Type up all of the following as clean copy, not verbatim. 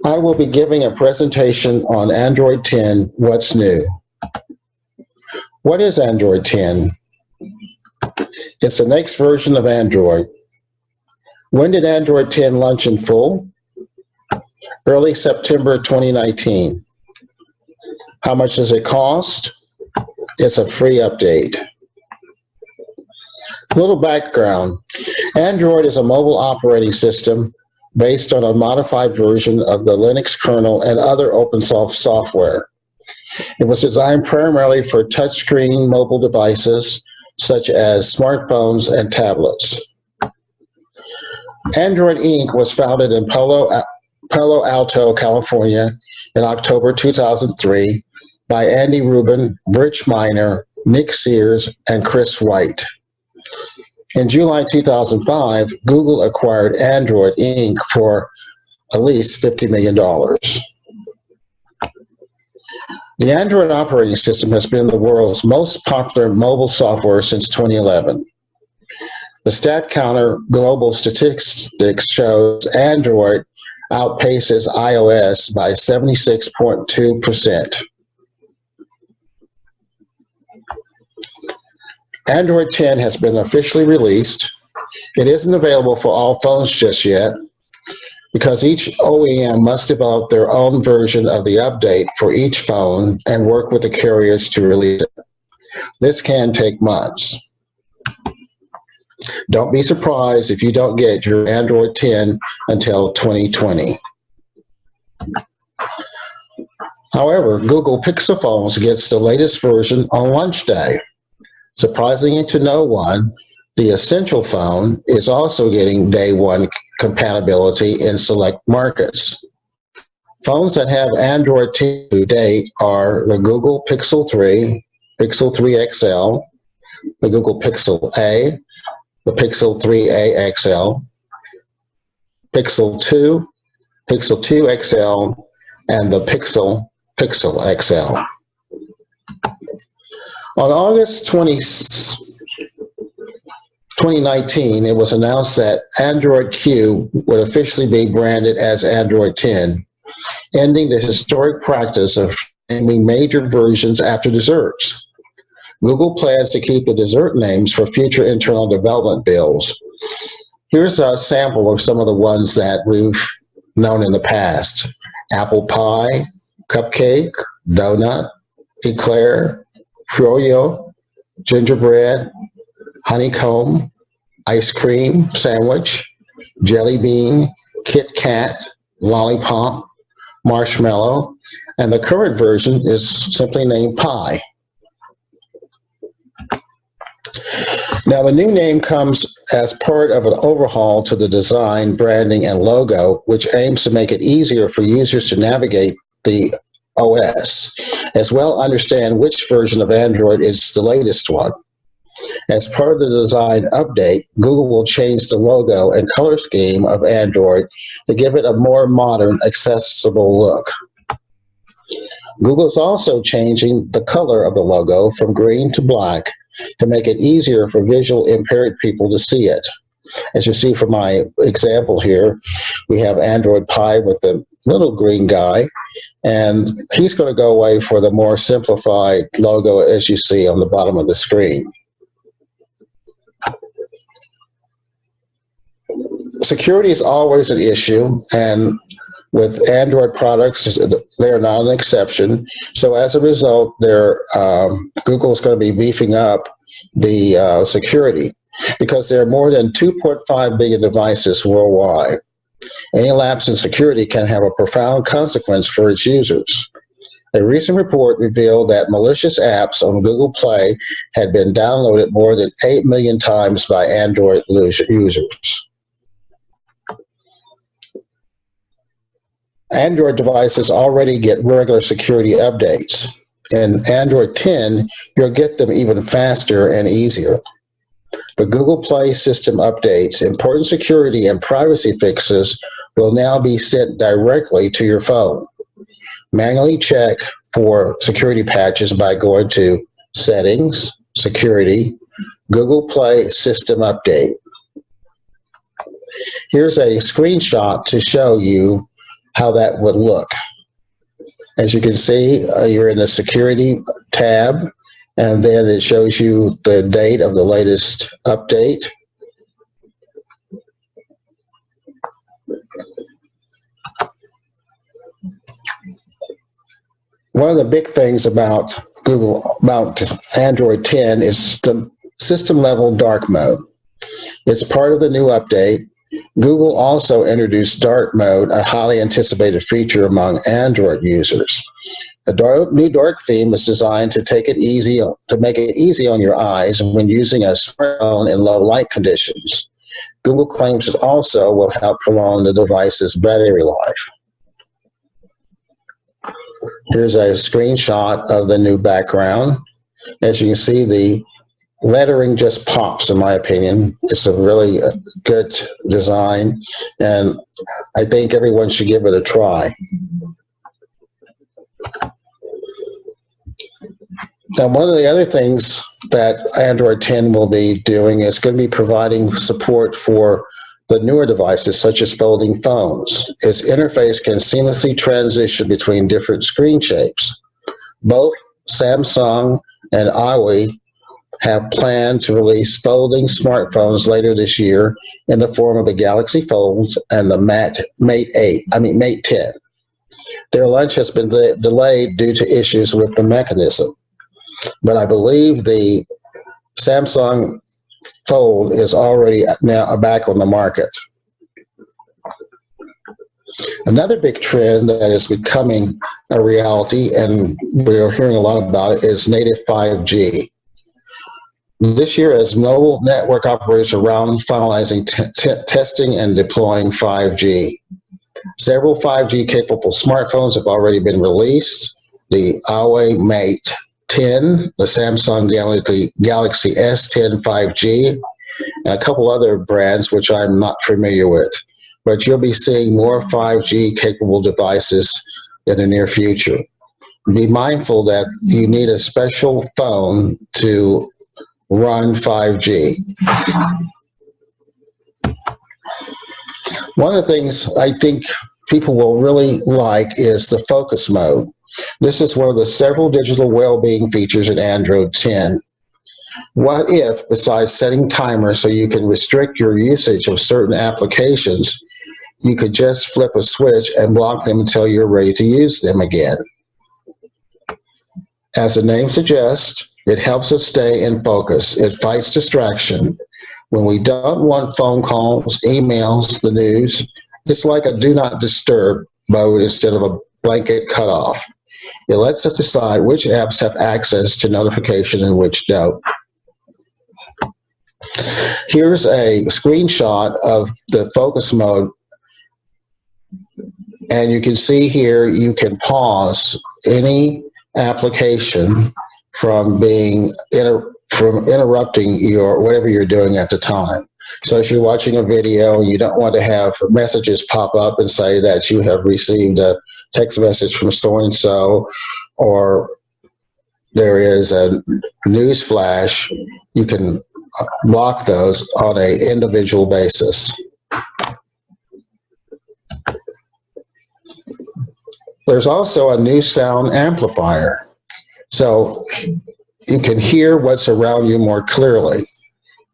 I will be giving a presentation on Android 10, what's new. What is Android 10? It's the next version of Android. When did Android 10 launch in full? Early September 2019. How much does it cost? It's a free update. A little background. Android is a mobile operating system based on a modified version of the Linux kernel and other open source software. It was designed primarily for touchscreen mobile devices such as smartphones and tablets. Android Inc. was founded in Palo Alto, California in October 2003 by Andy Rubin, Rich Miner, Nick Sears, and Chris White. In July 2005, Google acquired Android Inc. for at least $50 million. The Android operating system has been the world's most popular mobile software since 2011. The StatCounter global statistics shows Android outpaces iOS by 76.2%. Android 10 has been officially released. It isn't available for all phones just yet because each OEM must develop their own version of the update for each phone and work with the carriers to release it. This can take months. Don't be surprised if you don't get your Android 10 until 2020. However, Google Pixel phones gets the latest version on launch day. Surprisingly to no one, the Essential phone is also getting day one compatibility in select markets. Phones that have Android 10 to date are the Google Pixel 3, Pixel 3 XL, the Google Pixel A, the Pixel 3a XL, Pixel 2, Pixel 2 XL, and the Pixel XL. On August 2019, it was announced that Android Q would officially be branded as Android 10, ending the historic practice of naming major versions after desserts. Google plans to keep the dessert names for future internal development builds. Here's a sample of some of the ones that we've known in the past: apple pie, cupcake, donut, eclair, froyo, gingerbread, honeycomb, ice cream sandwich, jelly bean, Kit Kat, lollipop, marshmallow, and the current version is simply named pie. Now, the new name comes as part of an overhaul to the design, branding, and logo, which aims to make it easier for users to navigate the OS, as well understand which version of Android is the latest one. As part of the design update, Google will change the logo and color scheme of Android to give it a more modern, accessible look. Google is also changing the color of the logo from green to black to make it easier for visual impaired people to see it. As you see from my example here, we have Android Pie with the little green guy, and he's going to go away for the more simplified logo as you see on the bottom of the screen. Security is always an issue, and with Android products, they are not an exception. So as a result, Google is going to be beefing up the security because there are more than 2.5 billion devices worldwide. Any lapse in security can have a profound consequence for its users. A recent report revealed that malicious apps on Google Play had been downloaded more than 8 million times by Android users. Android devices already get regular security updates. In Android 10, you'll get them even faster and easier. The Google Play system updates, important security and privacy fixes will now be sent directly to your phone. Manually check for security patches by going to Settings, Security, Google Play System Update. Here's a screenshot to show you how that would look. As you can see, you're in the security tab, and then it shows you the date of the latest update. One of the big things about Android 10 is the system level dark mode. It's part of the new update. Google also introduced dark mode, a highly anticipated feature among Android users. The new dark theme is designed to make it easy on your eyes when using a smartphone in low light conditions. Google claims it also will help prolong the device's battery life. Here's a screenshot of the new background. As you can see, the lettering just pops, in my opinion. It's a really good design, and I think everyone should give it a try. Now, one of the other things that Android 10 will be doing is going to be providing support for the newer devices, such as folding phones. Its interface can seamlessly transition between different screen shapes. Both Samsung and Huawei have planned to release folding smartphones later this year in the form of the Galaxy Folds and the Mate 10. Their launch has been delayed due to issues with the mechanism, but I believe the Samsung Fold is already now back on the market. Another big trend that is becoming a reality, and we're hearing a lot about it, is native 5G. This year, as mobile network operators around finalizing testing and deploying 5G. Several 5G-capable smartphones have already been released. The Huawei Mate 10, the Samsung Galaxy S10 5G, and a couple other brands which I'm not familiar with. But you'll be seeing more 5G-capable devices in the near future. Be mindful that you need a special phone to run 5G. One of the things I think people will really like is the focus mode. This is one of the several digital well-being features in Android 10. What if, besides setting timers so you can restrict your usage of certain applications, you could just flip a switch and block them until you're ready to use them again? As the name suggests, it helps us stay in focus. It fights distraction. When we don't want phone calls, emails, the news, it's like a do not disturb mode instead of a blanket cutoff. It lets us decide which apps have access to notification and which don't. Here's a screenshot of the focus mode, and you can see here you can pause any application from interrupting your whatever you're doing at the time. So if you're watching a video and you don't want to have messages pop up and say that you have received a text message from so-and-so, or there is a news flash, you can block those on an individual basis. There's also a new sound amplifier. So you can hear what's around you more clearly.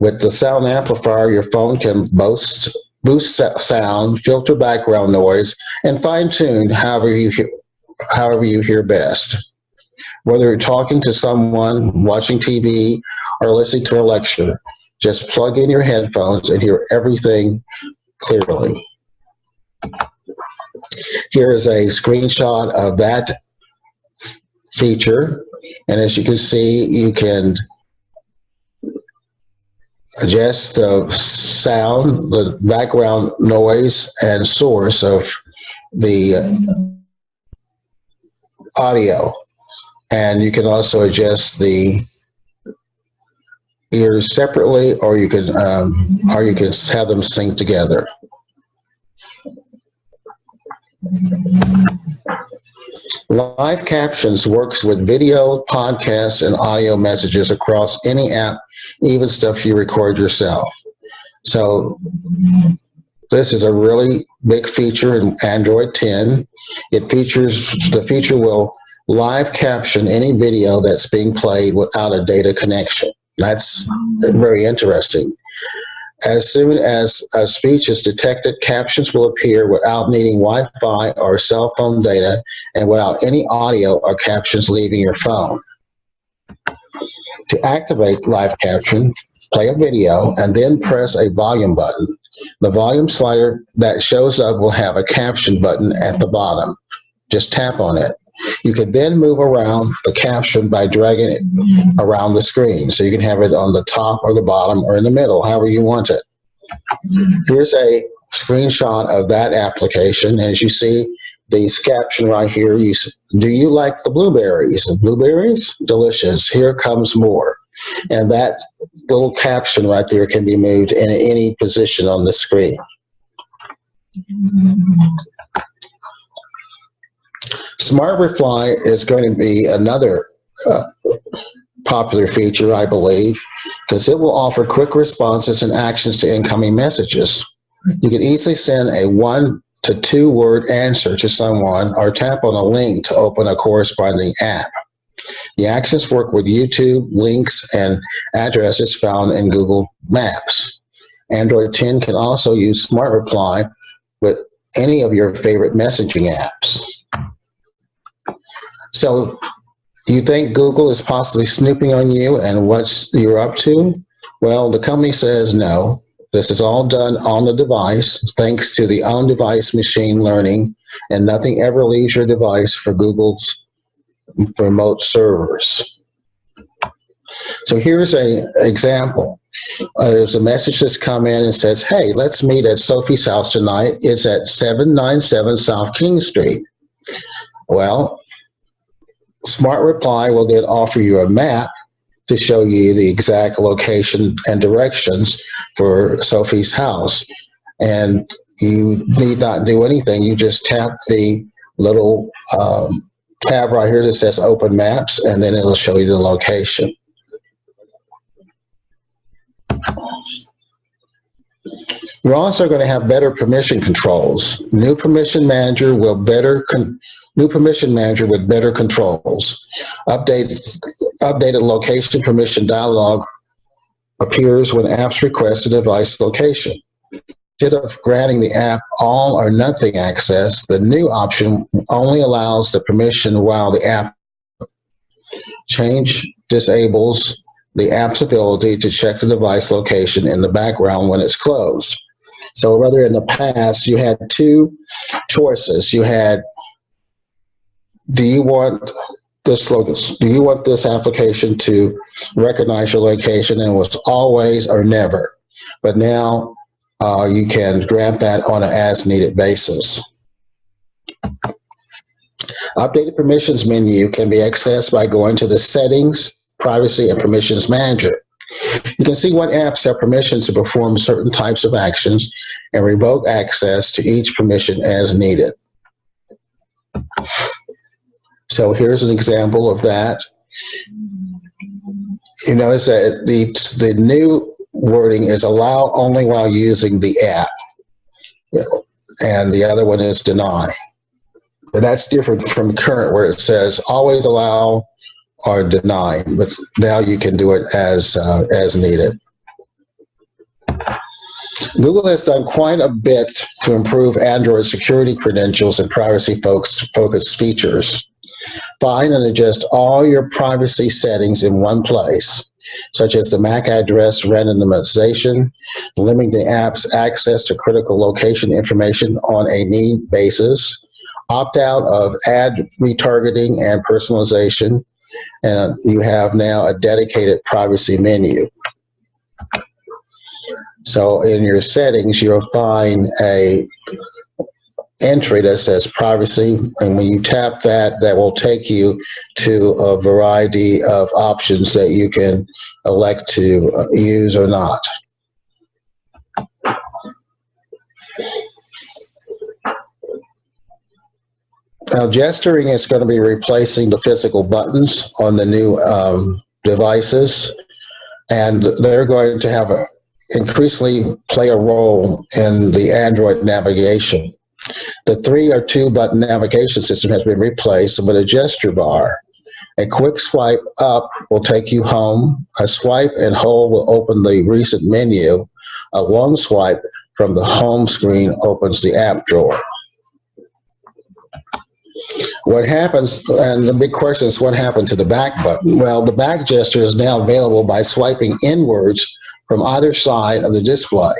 With the sound amplifier, your phone can boost sound, filter background noise, and fine-tune however you hear best. Whether you're talking to someone, watching TV, or listening to a lecture, just plug in your headphones and hear everything clearly. Here is a screenshot of that feature, and as you can see, you can adjust the sound, the background noise, and source of the audio, and you can also adjust the ears separately, or you can have them sync together. Live Captions works with video, podcasts, and audio messages across any app, even stuff you record yourself. So This is a really big feature in Android 10. The feature will live caption any video that's being played without a data connection. That's very interesting. As soon as a speech is detected, captions will appear without needing Wi-Fi or cell phone data and without any audio or captions leaving your phone. To activate live caption, play a video and then press a volume button. The volume slider that shows up will have a caption button at the bottom. Just tap on it. You can then move around the caption by dragging it around the screen. So you can have it on the top or the bottom or in the middle, however you want it. Here's a screenshot of that application. As you see, the caption right here, do you like the blueberries? Blueberries? Delicious. Here comes more. And that little caption right there can be moved in any position on the screen. Smart Reply is going to be another popular feature, I believe, because it will offer quick responses and actions to incoming messages. You can easily send a 1 to 2 word answer to someone or tap on a link to open a corresponding app. The actions work with YouTube, links, and addresses found in Google Maps. Android 10 can also use Smart Reply with any of your favorite messaging apps. So, you think Google is possibly snooping on you and what you're up to? Well, the company says no. This is all done on the device thanks to the on-device machine learning, and nothing ever leaves your device for Google's remote servers. So here's an example. There's a message that's come in and says, hey, let's meet at Sophie's house tonight. It's at 797 South King Street. Well, Smart Reply will then offer you a map to show you the exact location and directions for Sophie's house. And you need not do anything. You just tap the little tab right here that says Open Maps, and then it'll show you the location. You're also going to have better permission controls. New permission manager with better controls. Updated location permission dialog appears when apps request a device location. Instead of granting the app all or nothing access, the new option only allows the permission while the app change disables the app's ability to check the device location in the background when it's closed. So rather in the past, you had two choices. You had, do you want this application to recognize your location, and it was always or never. But now you can grant that on an as-needed basis. Updated permissions menu can be accessed by going to the Settings, Privacy, and Permissions Manager. You can see what apps have permissions to perform certain types of actions and revoke access to each permission as needed. So here's an example of that. You notice that the new wording is allow only while using the app, and the other one is deny. And that's different from current, where it says always allow or deny, but now you can do it as needed. Google has done quite a bit to improve Android security credentials and privacy-focused features. Find and adjust all your privacy settings in one place, such as the MAC address randomization, limiting the app's access to critical location information on a need basis, opt out of ad retargeting and personalization, and you have now a dedicated privacy menu. So in your settings, you'll find a entry that says privacy, and when you tap that, that will take you to a variety of options that you can elect to use or not. Now, gesturing is going to be replacing the physical buttons on the new devices, and they're going to have increasingly play a role in the Android navigation. The 3 or 2 button navigation system has been replaced with a gesture bar. A quick swipe up will take you home. A swipe and hold will open the recent menu. A long swipe from the home screen opens the app drawer. What happens, and the big question is, what happened to the back button? Well, the back gesture is now available by swiping inwards from either side of the display.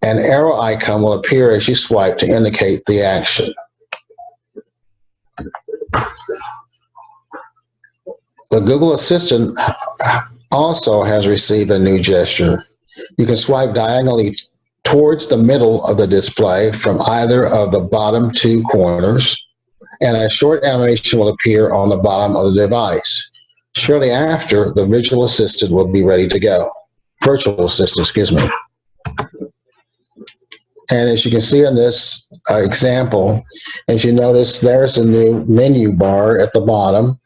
An arrow icon will appear as you swipe to indicate the action. The Google Assistant also has received a new gesture. You can swipe diagonally towards the middle of the display from either of the bottom 2 corners, and a short animation will appear on the bottom of the device. Shortly after, the virtual assistant will be ready to go. Virtual assistant, excuse me. And as you can see in this example, as you notice, there's a new menu bar at the bottom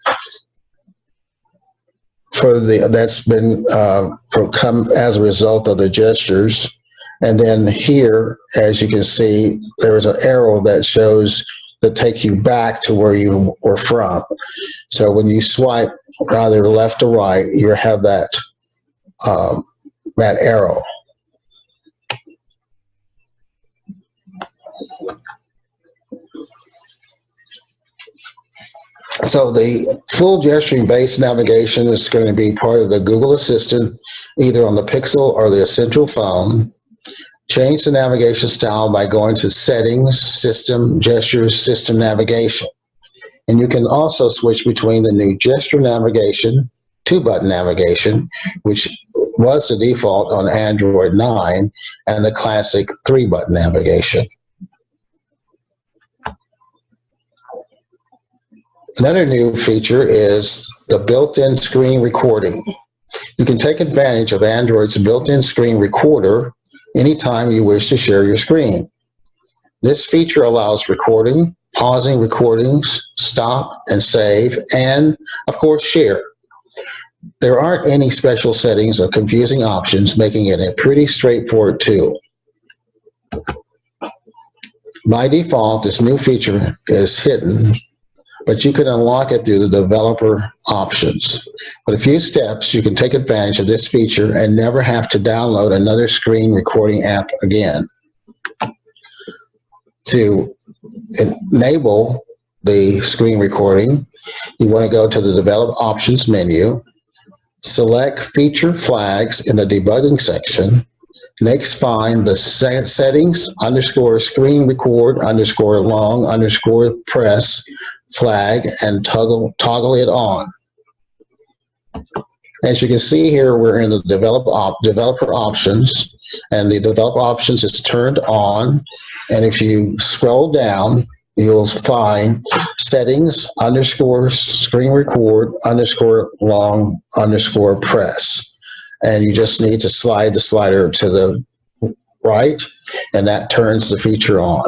that's been come as a result of the gestures. And then here, as you can see, there is an arrow that shows to take you back to where you were from. So when you swipe either left or right, you have that arrow. So the full gesturing-based navigation is going to be part of the Google Assistant, either on the Pixel or the Essential phone. Change the navigation style by going to Settings, System, Gestures, System Navigation. And you can also switch between the new gesture navigation, 2-button navigation, which was the default on Android 9, and the classic 3-button navigation. Another new feature is the built-in screen recording. You can take advantage of Android's built-in screen recorder anytime you wish to share your screen. This feature allows recording, pausing recordings, stop and save, and, of course, share. There aren't any special settings or confusing options, making it a pretty straightforward tool. By default, this new feature is hidden, but you can unlock it through the developer options. With a few steps, you can take advantage of this feature and never have to download another screen recording app again. To enable the screen recording, you want to go to the Develop Options menu, select Feature Flags in the debugging section. Next, find the settings _screen record _long _press flag and toggle it on. As you can see here, we're in the developer options, and the developer options is turned on. And if you scroll down, you'll find settings _screen record _long _press. And you just need to slide the slider to the right, and that turns the feature on.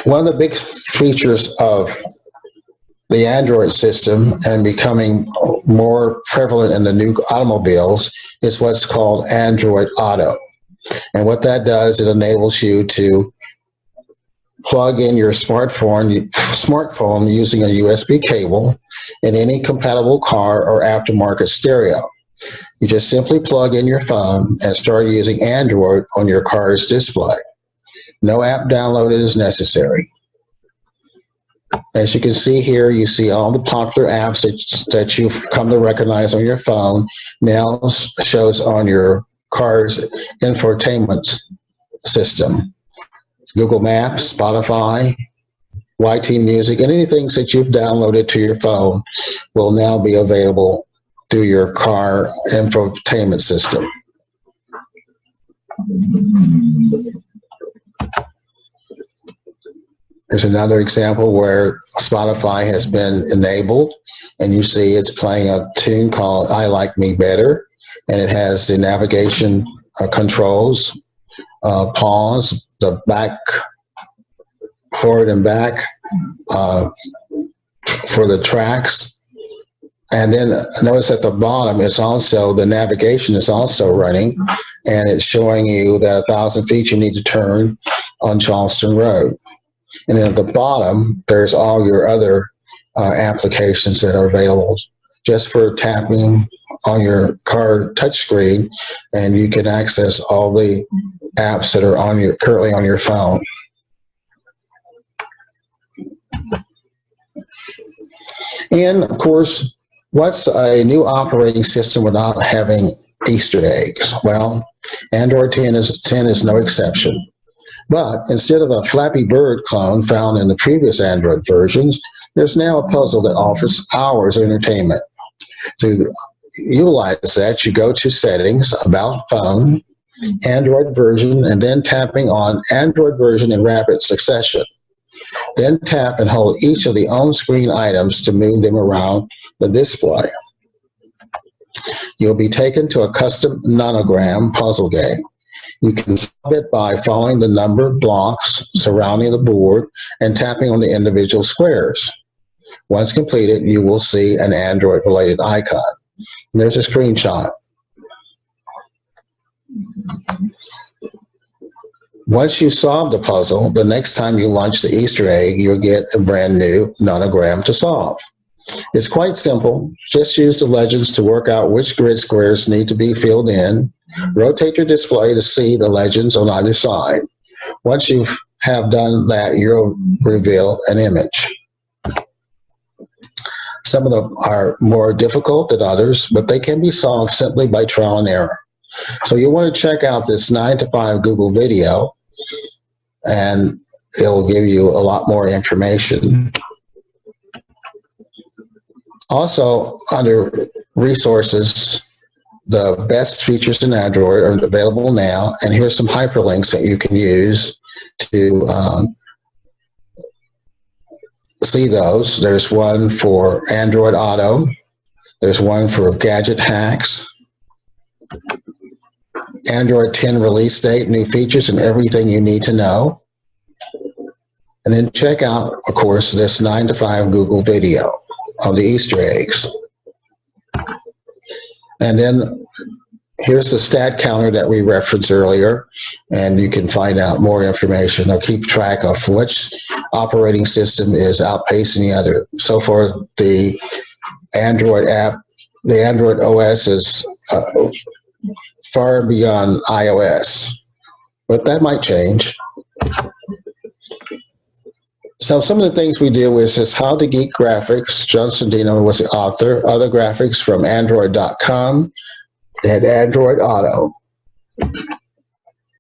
One of the big features of the Android system, and becoming more prevalent in the new automobiles, is what's called Android Auto. And what that does, it enables you to plug in your smartphone using a USB cable in any compatible car or aftermarket stereo. You just simply plug in your phone and start using Android on your car's display. No app download is necessary. As you can see here, you see all the popular apps that you've come to recognize on your phone now shows on your car's infotainment system. Google Maps, Spotify, YT Music, and anything that you've downloaded to your phone will now be available through your car infotainment system. There's another example where Spotify has been enabled, and you see it's playing a tune called I Like Me Better, and it has the navigation controls, pause, the back, forward and back, for the tracks. And then notice at the bottom, it's also, the navigation is also running, and it's showing you that 1,000 feet you need to turn on Charleston Road. And then at the bottom, there's all your other applications that are available just for tapping on your car touchscreen, and you can access all the apps that are currently on your phone. And of course, what's a new operating system without having Easter eggs? Well, Android 10 is no exception. But instead of a Flappy Bird clone found in the previous Android versions, there's now a puzzle that offers hours of entertainment. To utilize that, you go to Settings, About Phone, Android version, and then tapping on Android version in rapid succession. Then tap and hold each of the on-screen items to move them around the display. You'll be taken to a custom nonogram puzzle game. You can solve it by following the numbered blocks surrounding the board and tapping on the individual squares. Once completed, you will see an Android-related icon. And there's a screenshot. Once you solve the puzzle, the next time you launch the Easter egg, you'll get a brand new nonogram to solve. It's quite simple. Just use the legends to work out which grid squares need to be filled in. Rotate your display to see the legends on either side. Once you have done that, you'll reveal an image. Some of them are more difficult than others, but they can be solved simply by trial and error. So you want to check out this 9 to 5 Google video, and it'll give you a lot more information. Also, under resources, the best features in Android are available now, and here's some hyperlinks that you can use to see those. There's one for Android Auto. There's one for gadget hacks. Android 10 release date, new features, and everything you need to know. And then check out, of course, this 9 to 5 Google video on the Easter eggs. And then here's the stat counter that we referenced earlier, and you can find out more information. They'll keep track of which operating system is outpacing the other. So far, the Android app, the Android OS is far beyond iOS, but that might change. So some of the things we deal with is How to Geek Graphics. John Sandino was the author. Other graphics from Android.com and Android Auto.